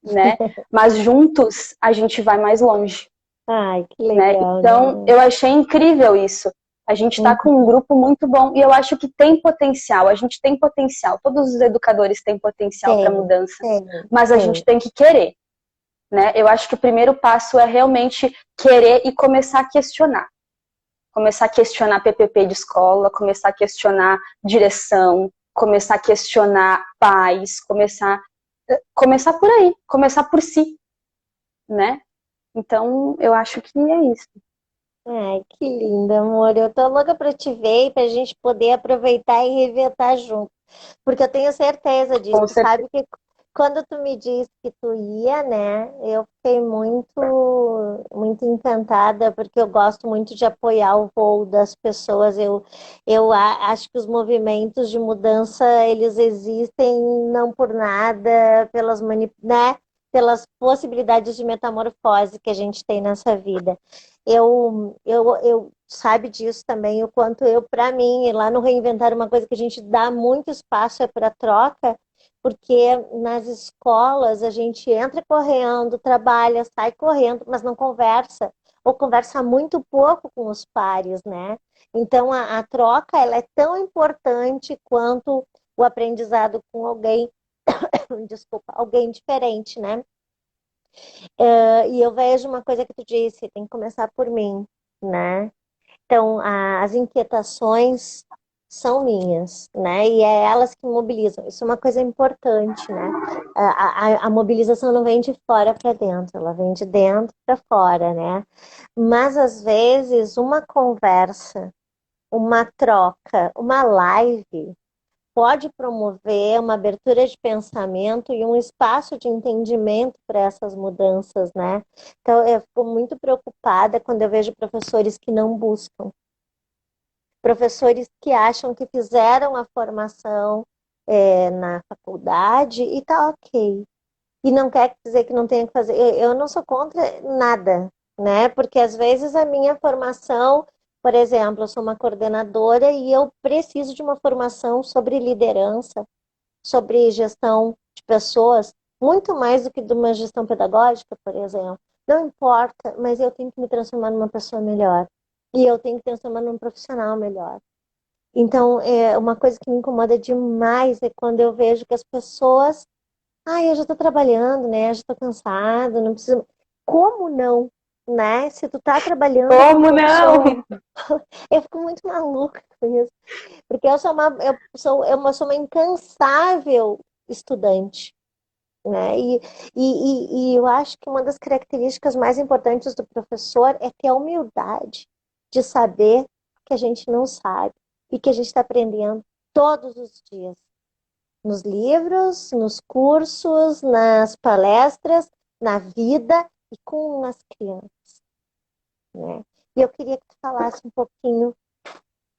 né? Mas juntos a gente vai mais longe. Ai, que Né? legal, Então, né? eu achei incrível isso. A gente está com um grupo muito bom e eu acho que tem potencial. A gente tem potencial. Todos os educadores têm potencial para mudança, mas a gente tem que querer. Né? Eu acho que o primeiro passo é realmente querer e começar a questionar. Começar a questionar PPP de escola, começar a questionar direção, começar a questionar pais, começar por aí, começar por si, né? Então, eu acho que é isso. Ai, que lindo, amor. Eu tô louca pra te ver e pra gente poder aproveitar e reinventar junto. Porque eu tenho certeza disso. Com certeza. Sabe que quando tu me disse que tu ia, né? Eu fiquei muito, muito encantada, porque eu gosto muito de apoiar o voo das pessoas. Acho que os movimentos de mudança, eles existem não por nada, né? Pelas possibilidades de metamorfose que a gente tem nessa vida. Eu sabe disso também, o quanto para mim, lá no Reinventar, uma coisa que a gente dá muito espaço é para troca, porque nas escolas a gente entra correndo, trabalha, sai correndo, mas não conversa, ou conversa muito pouco com os pares, né? Então a troca, ela é tão importante quanto o aprendizado com alguém, desculpa, alguém diferente, né? E eu vejo uma coisa que tu disse, tem que começar por mim, né? Então, as inquietações são minhas, né? E é elas que mobilizam. Isso é uma coisa importante, né? A mobilização não vem de fora para dentro, ela vem de dentro para fora, né? Mas, às vezes, uma conversa, uma troca, uma live pode promover uma abertura de pensamento e um espaço de entendimento para essas mudanças, né? Então, eu fico muito preocupada quando eu vejo professores que não buscam, professores que acham que fizeram a formação na faculdade e tá ok. E não quer dizer que não tenha que fazer. Eu não sou contra nada, né? Porque às vezes a minha formação, por exemplo, eu sou uma coordenadora e eu preciso de uma formação sobre liderança, sobre gestão de pessoas, muito mais do que de uma gestão pedagógica, por exemplo. Não importa, mas eu tenho que me transformar numa pessoa melhor. E eu tenho que me transformar num profissional melhor. Então, uma coisa que me incomoda demais é quando eu vejo que as pessoas, eu já estou trabalhando, né? Já estou cansado, não preciso. Como não? Né? Se tu tá trabalhando como não? eu fico muito maluca com isso. Porque eu sou uma incansável estudante, né? E eu acho que uma das características mais importantes do professor é ter a humildade de saber que a gente não sabe e que a gente está aprendendo todos os dias. Nos livros, nos cursos, nas palestras, na vida e com as crianças, né? E eu queria que tu falasse um pouquinho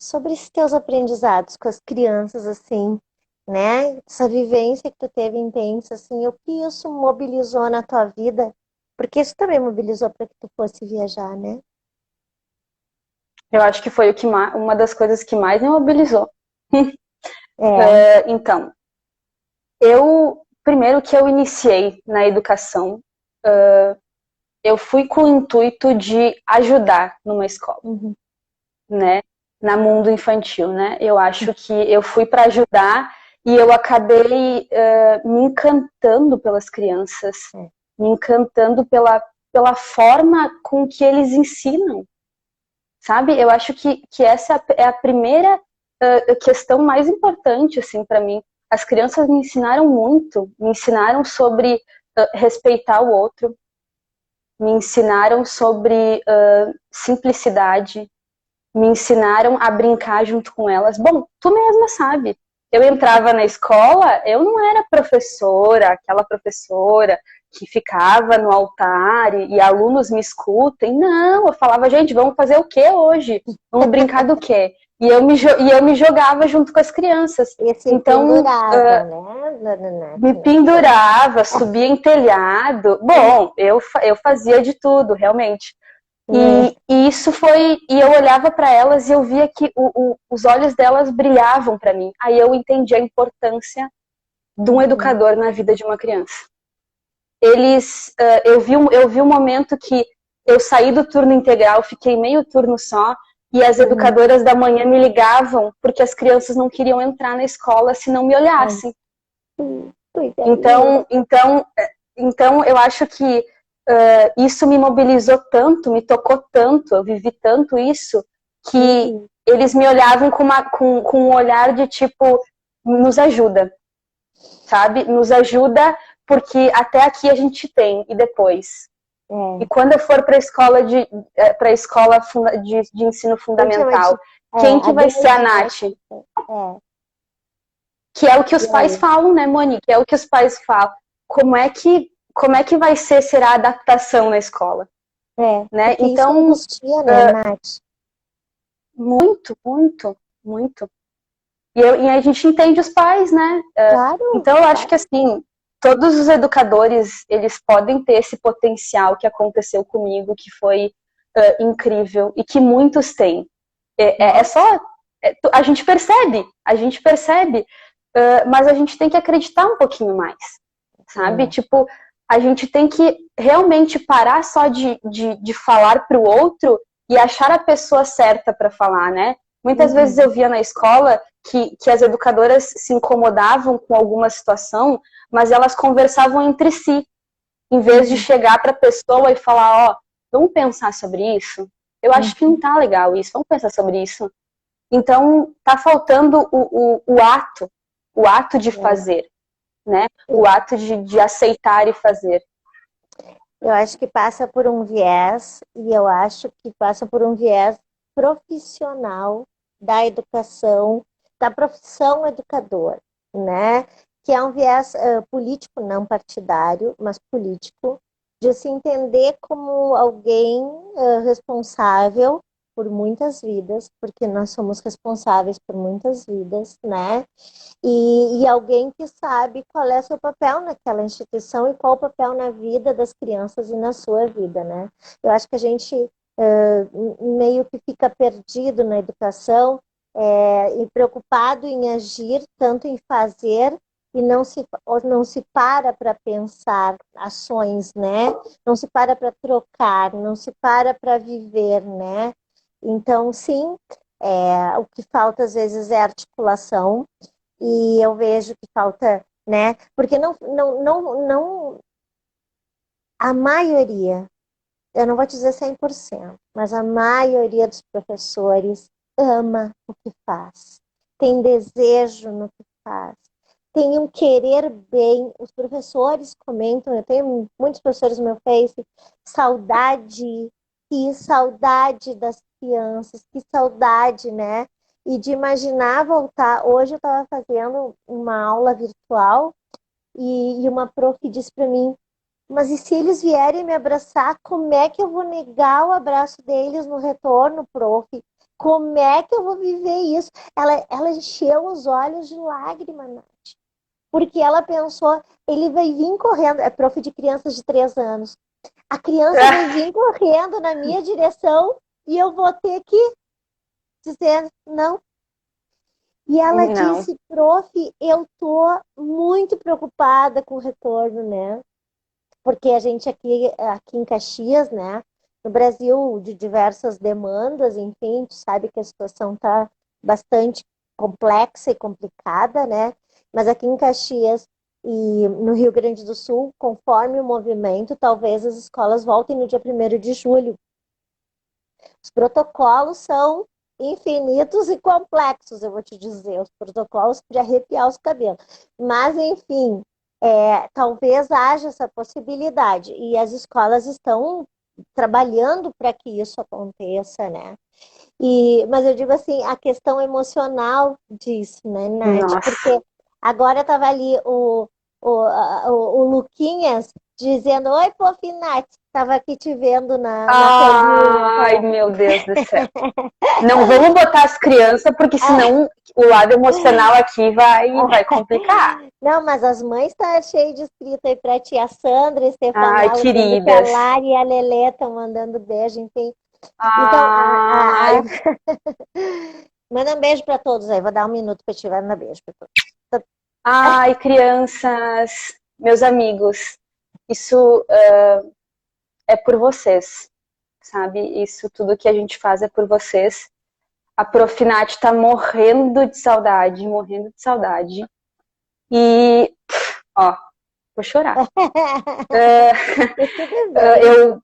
sobre esses teus aprendizados com as crianças, assim, né? Essa vivência que tu teve intensa, assim, o que isso mobilizou na tua vida? Porque isso também mobilizou para que tu fosse viajar, né? Eu acho que foi uma das coisas que mais me mobilizou. Então, primeiro que eu iniciei na educação, eu fui com o intuito de ajudar numa escola, né? Na mundo infantil, né? Eu acho que eu fui para ajudar e eu acabei me encantando pelas crianças, me encantando pela forma com que eles ensinam, sabe? Eu acho que essa é a primeira questão mais importante, assim, para mim. As crianças me ensinaram muito, me ensinaram sobre respeitar o outro, me ensinaram sobre simplicidade, me ensinaram a brincar junto com elas. Bom, tu mesma sabe. eu entrava na escola, eu não era professora, aquela professora que ficava no altar e alunos me escutem. Não, eu falava, gente, vamos fazer o que hoje? Vamos brincar do quê? E eu me jogava junto com as crianças. E se Então, pendurava, né? me pendurava, subia em telhado. Bom, eu fazia de tudo, realmente. E isso foi. E eu olhava para elas e eu via que os olhos delas brilhavam para mim. Aí eu entendi a importância de um educador na vida de uma criança. Eu vi um momento que eu saí do turno integral, fiquei meio turno só, e as educadoras da manhã me ligavam porque as crianças não queriam entrar na escola se não me olhassem. Então eu acho que isso me mobilizou tanto, me tocou tanto, eu vivi tanto isso, que eles me olhavam com um olhar de tipo, nos ajuda, sabe? Nos ajuda porque até aqui a gente tem, e depois? E quando eu for para a escola de ensino fundamental, quem que vai ser a Nath? Que é o que os pais falam, né, Moni? Que é o que os pais falam. Como é que vai ser a adaptação na escola? Né? Então, isso angustia, né, Nath? muito, muito, muito. E a gente entende os pais, né? Claro. Então, eu acho que, assim, todos os educadores, eles podem ter esse potencial que aconteceu comigo, que foi incrível, e que muitos têm. A gente percebe, mas a gente tem que acreditar um pouquinho mais, sabe? Tipo, a gente tem que realmente parar só de falar para o outro e achar a pessoa certa para falar, né? Muitas vezes eu via na escola que as educadoras se incomodavam com alguma situação, mas elas conversavam entre si, em vez de chegar para a pessoa e falar, ó, vamos pensar sobre isso? Eu acho que não tá legal isso, vamos pensar sobre isso. Então, tá faltando o ato de fazer, né? O ato de aceitar e fazer. Eu acho que passa por um viés, e eu acho que passa por um viés profissional da educação, da profissão educador, né? Que é um viés político, não partidário, mas político, de se entender como alguém responsável por muitas vidas, porque nós somos responsáveis por muitas vidas, né? E alguém que sabe qual é seu papel naquela instituição e qual o papel na vida das crianças e na sua vida, né? Eu acho que a gente meio que fica perdido na educação e preocupado em agir, tanto em fazer, e não se para pensar ações, né? Não se para trocar, não se para viver, né? Então, sim, o que falta às vezes é articulação, e eu vejo que falta, né? Porque não a maioria, eu não vou dizer 100%, mas a maioria dos professores ama o que faz, tem desejo no que faz, tem um querer bem. Os professores comentam, eu tenho muitos professores no meu Face, saudade, que saudade das crianças, que saudade, né? E de imaginar voltar. Hoje eu estava fazendo uma aula virtual e uma prof disse para mim, mas e se eles vierem me abraçar, como é que eu vou negar o abraço deles no retorno, prof? Como é que eu vou viver isso? Ela encheu os olhos de lágrimas, Nath, porque ela pensou, ele vai vir correndo, é prof de crianças de 3 anos, a criança vai vir correndo na minha direção e eu vou ter que dizer não. E ela disse, prof, eu tô muito preocupada com o retorno, né? Porque a gente aqui em Caxias, né? No Brasil, de diversas demandas, enfim, tu sabe que a situação tá bastante complexa e complicada, né? Mas aqui em Caxias e no Rio Grande do Sul, conforme o movimento, talvez as escolas voltem no dia 1º de julho. Os protocolos são infinitos e complexos, eu vou te dizer, os protocolos de arrepiar os cabelos. Mas, enfim, talvez haja essa possibilidade. E as escolas estão trabalhando para que isso aconteça, né? Mas eu digo assim, a questão emocional disso, né, Nath? Nossa. Porque agora estava ali o Luquinhas dizendo, oi, fofinho, Nath, estava aqui te vendo na telinha. Ai, meu Deus do céu. Não vamos botar as crianças, porque senão o lado emocional aqui vai complicar. Não, mas as mães estão cheias de escrito aí para ti. A Sandra, a Ai, Stefanella, dizendo que a queridas. Lari e a Lelê estão mandando beijo, enfim. Então, Ai, manda um beijo para todos aí. Vou dar um minuto para ti, vai mandar beijo para todos. ai, crianças, meus amigos, isso é por vocês, sabe? Isso tudo que a gente faz é por vocês. A Profinat tá morrendo de saudade, morrendo de saudade. E, ó, vou chorar. Tudo bem.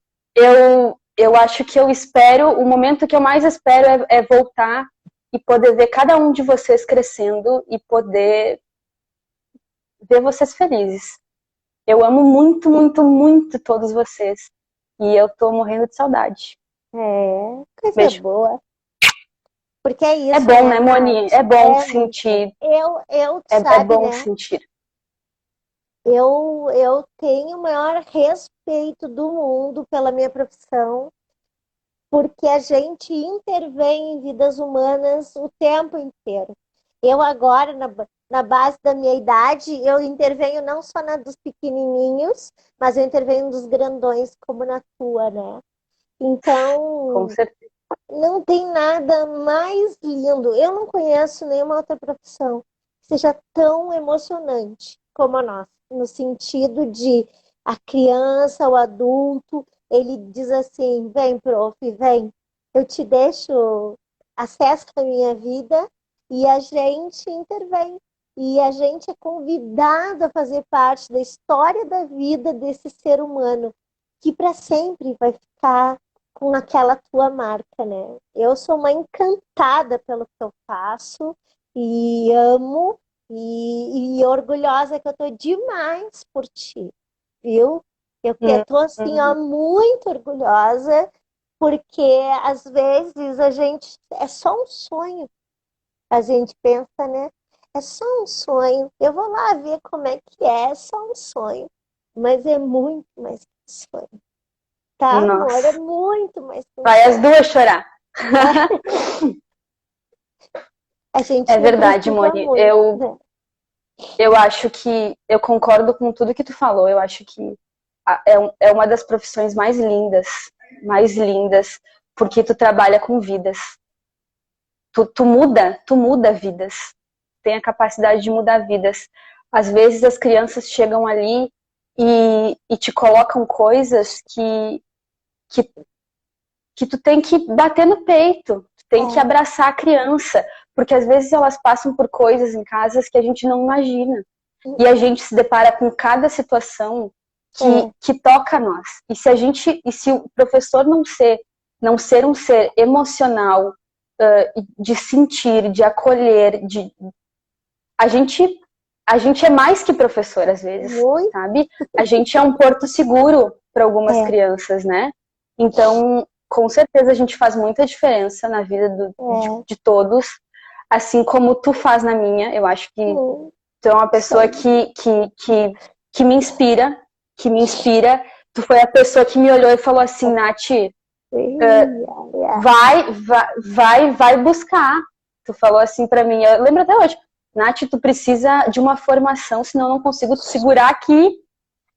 Eu acho que eu espero, o momento que eu mais espero é voltar e poder ver cada um de vocês crescendo e poder ver vocês felizes. Eu amo muito, muito, muito todos vocês. E eu tô morrendo de saudade. Coisa Beijo. boa. Porque é É isso, bom, né, né, Moni? Nath? É bom É muito bom. sentir. Tu É sabe, bom né? sentir. Eu tenho o maior respeito do mundo pela minha profissão, porque a gente intervém em vidas humanas o tempo inteiro. Eu agora, na base da minha idade, eu intervenho não só na dos pequenininhos, mas eu intervenho dos grandões, como na tua, né? Com Então, certeza. não tem nada mais lindo. Eu não conheço nenhuma outra profissão que seja tão emocionante como a nossa, no sentido de a criança, o adulto, ele diz assim: vem, prof, vem, eu te deixo acesso à minha vida e a gente intervém. E a gente é convidado a fazer parte da história da vida desse ser humano, que para sempre vai ficar com aquela tua marca, né? Eu sou uma encantada pelo que eu faço e amo e orgulhosa que eu tô demais por ti, viu? Eu que Hum, tô assim, ó, hum. muito orgulhosa porque às vezes a gente é só um sonho, a gente pensa, né? É só um sonho. Eu vou lá ver como é só um sonho, mas é muito mais que um sonho. Tá, amor? É Nossa. muito mais que um Vai as sonho. duas chorar. A gente É não verdade, precisa Moni. muito, né? Eu acho que eu concordo com tudo que tu falou. Eu acho que é uma das profissões mais lindas, porque tu trabalha com vidas. Tu muda vidas. Tem a capacidade de mudar vidas. Às vezes as crianças chegam ali e te colocam coisas que, que tu tem que bater no peito, tu tem que É, abraçar a criança, porque às vezes elas passam por coisas em casas que a gente não imagina. E a gente se depara com cada situação é, que toca a nós. E se o professor não ser um ser emocional, de sentir, de acolher, a gente a gente é mais que professor às vezes, muito, sabe? A gente é um porto seguro para algumas é, crianças, né? Então, com certeza a gente faz muita diferença na vida é, de todos, assim como tu faz na minha. Eu acho que muito, tu é uma pessoa sonho. que me inspira, que me inspira. Tu foi a pessoa que me olhou e falou assim, Nath, Ia. vai buscar. Tu falou assim para mim, eu lembro até hoje, Nath, tu precisa de uma formação, senão eu não consigo te segurar aqui.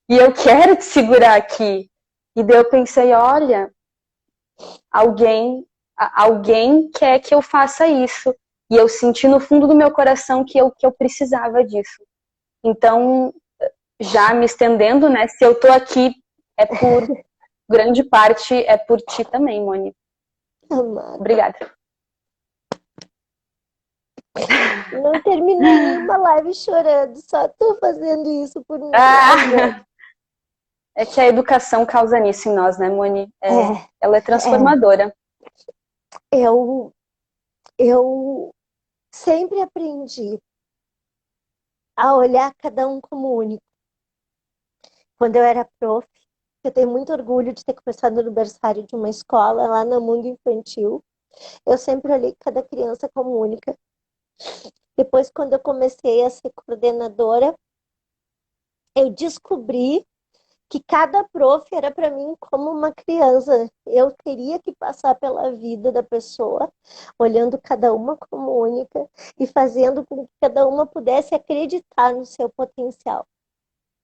E eu quero te segurar aqui. E daí eu pensei, olha, alguém quer que eu faça isso. E eu senti no fundo do meu coração que eu precisava disso. Então, já me estendendo, né? Se eu tô aqui, é por grande parte, é por ti também, Moni. Amada. Obrigada. Não terminei nenhuma live chorando, só tô fazendo isso por mim. Ah, é que a educação causa nisso em nós, né, Moni? Ela é É, transformadora. eu, eu sempre aprendi a olhar cada um como único. Quando eu era prof, eu tenho muito orgulho de ter começado no berçário de uma escola lá no mundo infantil. Eu sempre olhei cada criança como única. Depois, quando eu comecei a ser coordenadora, eu descobri que cada prof era para mim como uma criança. Eu teria que passar pela vida da pessoa, olhando cada uma como única e fazendo com que cada uma pudesse acreditar no seu potencial.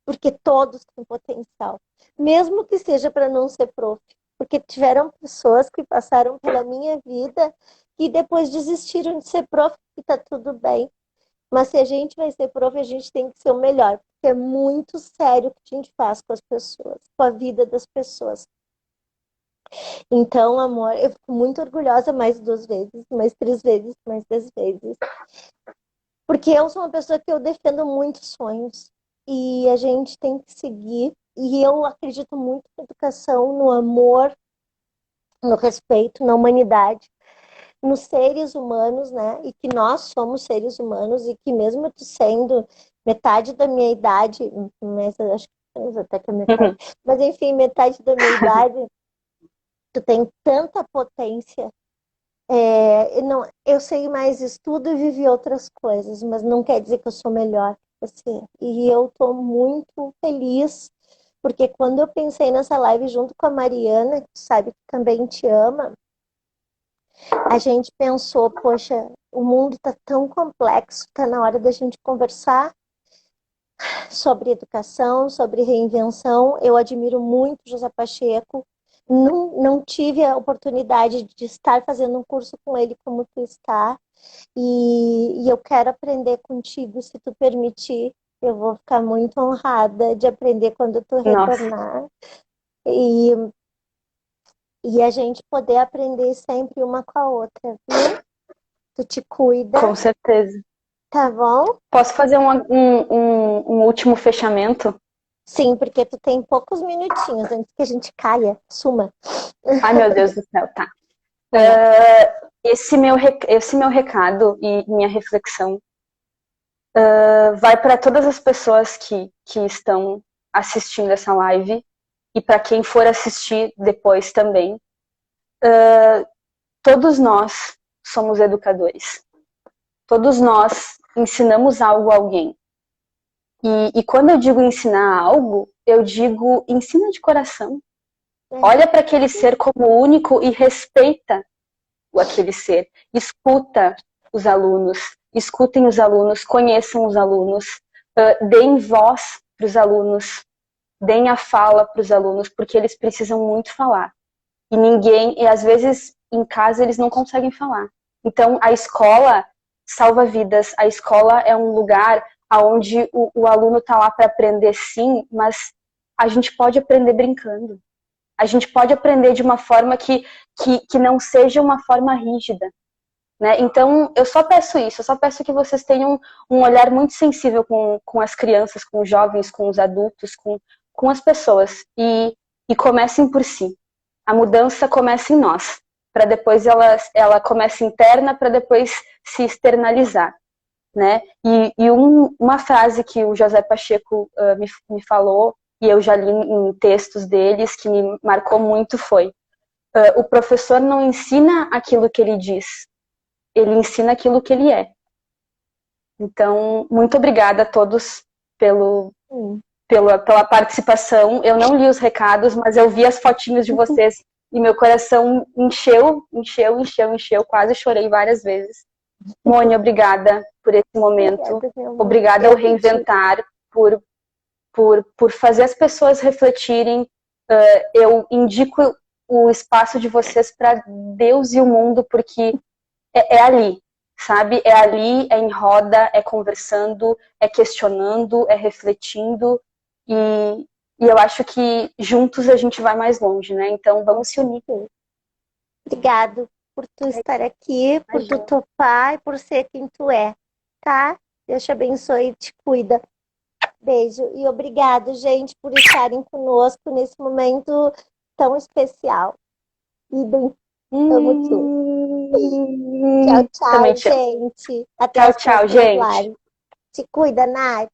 Porque todos têm potencial, mesmo que seja para não ser prof. Porque tiveram pessoas que passaram pela minha vida e depois desistiram de ser prof, e tá tudo bem. Mas se a gente vai ser prof, a gente tem que ser o melhor, porque é muito sério o que a gente faz com as pessoas, com a vida das pessoas. Então, amor, eu fico muito orgulhosa mais 2 vezes, mais 3 vezes, mais 10 vezes. Porque eu sou uma pessoa que eu defendo muitos sonhos. E a gente tem que seguir. E eu acredito muito na educação, no amor, no respeito, na humanidade, nos seres humanos, né? E que nós somos seres humanos e que mesmo tu sendo metade da minha idade, mas eu acho que temos até que a metade, mas enfim, metade da minha idade, tu tem tanta potência. Não, eu sei mais estudo e vivi outras coisas, mas não quer dizer que eu sou melhor que você. E eu tô muito feliz, porque quando eu pensei nessa live junto com a Mariana, que sabe que também te ama, a gente pensou, poxa, o mundo está tão complexo, está na hora da gente conversar sobre educação, sobre reinvenção. Eu admiro muito José Pacheco. Não tive a oportunidade de estar fazendo um curso com ele como tu está. E eu quero aprender contigo, se tu permitir. Eu vou ficar muito honrada de aprender quando tu Nossa, retornar. E, e a gente poder aprender sempre uma com a outra, viu? Tu te com cuida, certeza. tá bom? Posso fazer um último fechamento? Sim, porque tu tem poucos minutinhos antes que a gente caia. Suma. Ai, meu Deus do céu, tá. Vai lá. Esse meu recado e minha reflexão vai para todas as pessoas que estão assistindo essa live e para quem for assistir depois também. Todos nós somos educadores. Todos nós ensinamos algo a alguém. E quando eu digo ensinar algo, eu digo ensina de coração. Olha para aquele ser como único e respeita aquele ser. Escuta os alunos, escutem os alunos, conheçam os alunos, deem voz para os alunos, deem a fala para os alunos, porque eles precisam muito falar. E às vezes em casa eles não conseguem falar. Então a escola salva vidas, a escola é um lugar onde o aluno está lá para aprender, sim, mas a gente pode aprender brincando. A gente pode aprender de uma forma que não seja uma forma rígida. Né? Então, eu só peço isso, eu só peço que vocês tenham um olhar muito sensível com as crianças, com os jovens, com os adultos, com as pessoas. E comecem por si. A mudança começa em nós, para depois ela começa interna, para depois se externalizar. Né? Uma frase que o José Pacheco me falou, e eu já li em textos deles, que me marcou muito foi: o professor não ensina aquilo que ele diz, ele ensina aquilo que ele é. Então, muito obrigada a todos pela participação. Eu não li os recados, mas eu vi as fotinhos de vocês e meu coração encheu, quase chorei várias vezes. Mônica, obrigada por esse momento. Obrigada ao Reinventar por fazer as pessoas refletirem. Eu indico o espaço de vocês para Deus e o mundo, porque é ali, sabe? É ali, é em roda, é conversando, é questionando, é refletindo. E eu acho que juntos a gente vai mais longe, né? Então vamos se unir. Obrigado por tu estar aqui, por tu topar e por ser quem tu é, tá? Deus te abençoe e te cuida. Beijo e obrigado, gente, por estarem conosco nesse momento tão especial. E bem, amo tu. Tchau, tchau, gente. Até tchau, as próximas gente. lives. Te cuida, Nath.